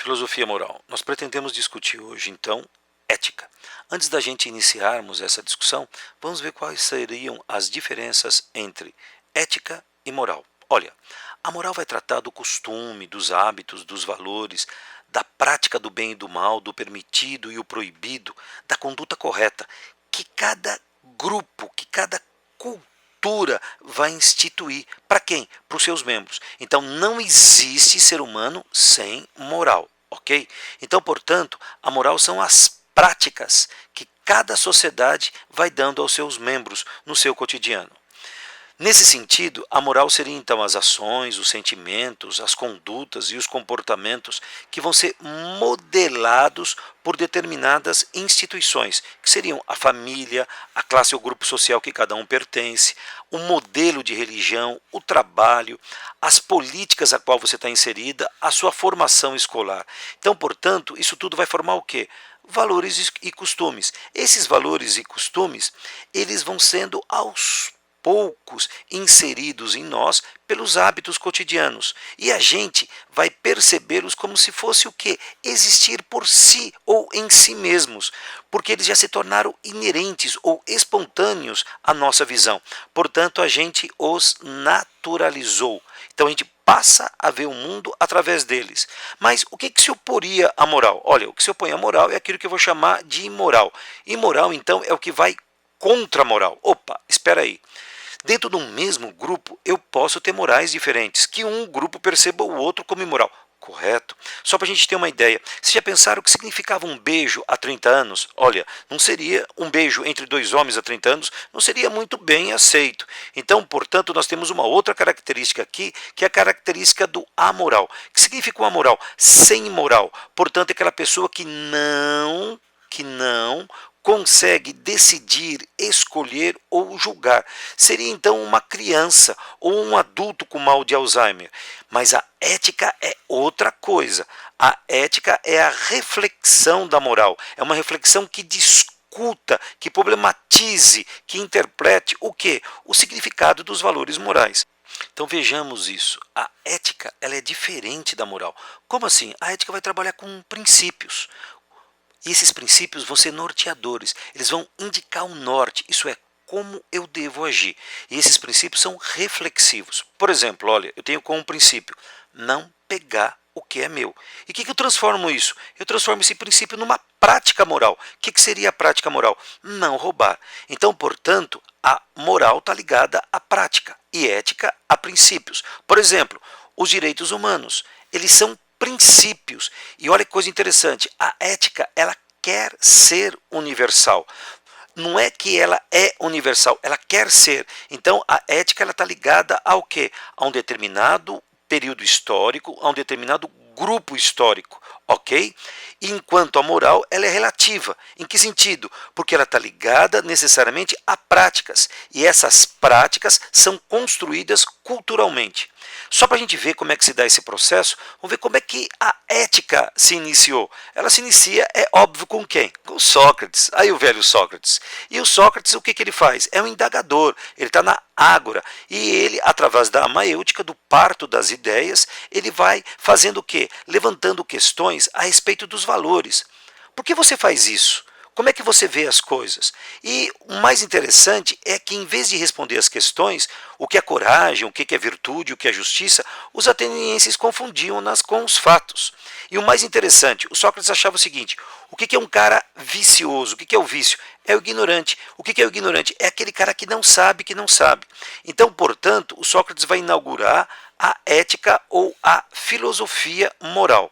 Filosofia moral. Nós pretendemos discutir hoje, então, ética. Antes da gente iniciarmos essa discussão, vamos ver quais seriam as diferenças entre ética e moral. Olha, a moral vai tratar do costume, dos hábitos, dos valores, da prática do bem e do mal, do permitido e o proibido, da conduta correta, que cada grupo, que cada cultura vai instituir. Para quem? Para os seus membros. Então não existe ser humano sem moral, ok? Então, portanto, a moral são as práticas que cada sociedade vai dando aos seus membros no seu cotidiano. Nesse sentido, a moral seria então as ações, os sentimentos, as condutas e os comportamentos que vão ser modelados por determinadas instituições, que seriam a família, a classe ou grupo social que cada um pertence, o modelo de religião, o trabalho, as políticas a qual você está inserida, a sua formação escolar. Então, portanto, isso tudo vai formar o quê? Valores e costumes. Esses valores e costumes, eles vão sendo aos poucos inseridos em nós pelos hábitos cotidianos. E a gente vai percebê-los como se fosse o quê? Existir por si ou em si mesmos, porque eles já se tornaram inerentes ou espontâneos à nossa visão. Portanto, a gente os naturalizou. Então a gente passa a ver o mundo através deles. Mas o que se oporia à moral? Olha, o que se opõe à moral é aquilo que eu vou chamar de imoral. Imoral, então, é o que vai contra a moral. Opa, espera aí. Dentro de um mesmo grupo, eu posso ter morais diferentes, que um grupo perceba o outro como imoral. Correto? Só para a gente ter uma ideia, vocês já pensaram o que significava um beijo há 30 anos? Olha, não seria um beijo entre dois homens há 30 anos, não seria muito bem aceito. Então, portanto, nós temos uma outra característica aqui, que é a característica do amoral. O que significa o amoral? Sem moral. Portanto, é aquela pessoa que não consegue decidir, escolher ou julgar. Seria então uma criança ou um adulto com mal de Alzheimer. Mas a ética é outra coisa. A ética é a reflexão da moral. É uma reflexão que discuta, que problematize, que interprete o quê? O significado dos valores morais. Então vejamos isso. A ética, ela é diferente da moral. Como assim? A ética vai trabalhar com princípios. E esses princípios vão ser norteadores, eles vão indicar um norte, isso é, como eu devo agir. E esses princípios são reflexivos. Por exemplo, olha, eu tenho como princípio não pegar o que é meu. E o que eu transformo isso? Eu transformo esse princípio numa prática moral. O que seria a prática moral? Não roubar. Então, portanto, a moral está ligada à prática e ética a princípios. Por exemplo, os direitos humanos, eles são princípios. E olha que coisa interessante, a ética, ela quer ser universal. Não é que ela é universal, ela quer ser. Então a ética está ligada ao quê? A um determinado período histórico, a um determinado grupo histórico, ok? Enquanto a moral, ela é relativa. Em que sentido? Porque ela está ligada necessariamente a práticas. E essas práticas são construídas culturalmente. Só para a gente ver como é que se dá esse processo, vamos ver como é que a ética se iniciou. Ela se inicia, é óbvio, com quem? Com Sócrates. Aí o velho Sócrates. E o Sócrates, o que ele faz? É um indagador, ele está na ágora. E ele, através da maêutica, do parto das ideias, ele vai fazendo o quê? Levantando questões a respeito dos valores. Por que você faz isso? Como é que você vê as coisas? E o mais interessante é que, em vez de responder as questões, o que é coragem, o que é virtude, o que é justiça, os atenienses confundiam-nas com os fatos. E o mais interessante, o Sócrates achava o seguinte: o que é um cara vicioso? O que é o vício? É o ignorante. O que é o ignorante? É aquele cara que não sabe que não sabe. Então, portanto, o Sócrates vai inaugurar a ética ou a filosofia moral.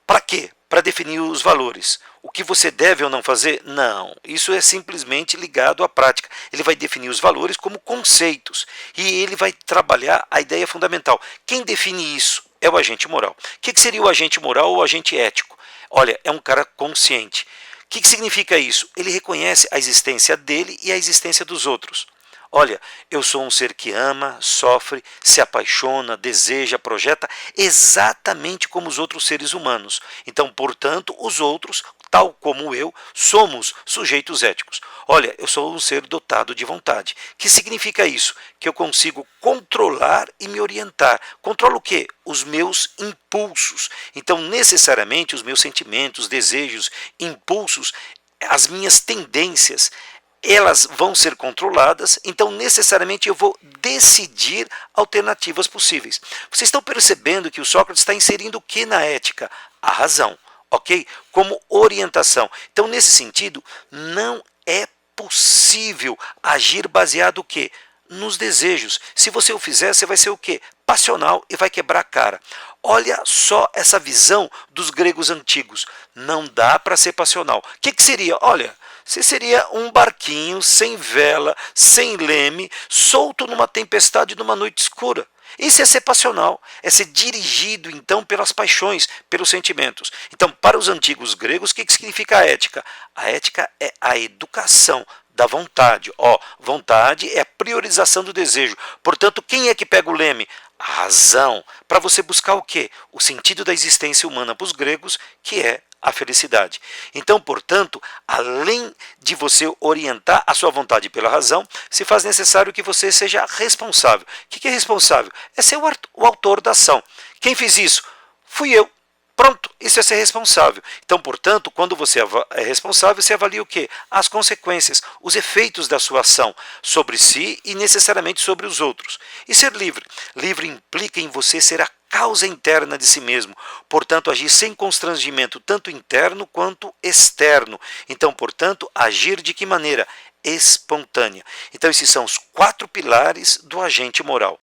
Para quê? Para definir os valores. O que você deve ou não fazer? Não. Isso é simplesmente ligado à prática. Ele vai definir os valores como conceitos. E ele vai trabalhar a ideia fundamental. Quem define isso é o agente moral. O que seria o agente moral ou o agente ético? Olha, é um cara consciente. O que significa isso? Ele reconhece a existência dele e a existência dos outros. Olha, eu sou um ser que ama, sofre, se apaixona, deseja, projeta exatamente como os outros seres humanos. Então, portanto, os outros tal como eu, somos sujeitos éticos. Olha, eu sou um ser dotado de vontade. Que significa isso? Que eu consigo controlar e me orientar. Controlo o quê? Os meus impulsos. Então, necessariamente, os meus sentimentos, desejos, impulsos, as minhas tendências, elas vão ser controladas, então necessariamente eu vou decidir alternativas possíveis. Vocês estão percebendo que o Sócrates está inserindo o que na ética? A razão, ok? Como orientação. Então, nesse sentido, não é possível agir baseado o quê? Nos desejos. Se você o fizer, você vai ser o quê? Passional e vai quebrar a cara. Olha só essa visão dos gregos antigos. Não dá para ser passional. O que seria? Olha, você seria um barquinho sem vela, sem leme, solto numa tempestade numa noite escura. Isso é ser passional, é ser dirigido então pelas paixões, pelos sentimentos. Então, para os antigos gregos, o que significa a ética? A ética é a educação da vontade. Vontade é a priorização do desejo. Portanto, quem é que pega o leme? A razão. Para você buscar o quê? O sentido da existência humana para os gregos, que é a felicidade. Então, portanto, além de você orientar a sua vontade pela razão, se faz necessário que você seja responsável. O que é responsável? É ser o autor da ação. Quem fez isso? Fui eu. Pronto, isso é ser responsável. Então, portanto, quando você é responsável, você avalia o quê? As consequências, os efeitos da sua ação sobre si e necessariamente sobre os outros. E ser livre? Livre implica em você ser a causa interna de si mesmo, portanto, agir sem constrangimento, tanto interno quanto externo. Então, portanto, agir de que maneira? Espontânea. Então, esses são os 4 pilares do agente moral.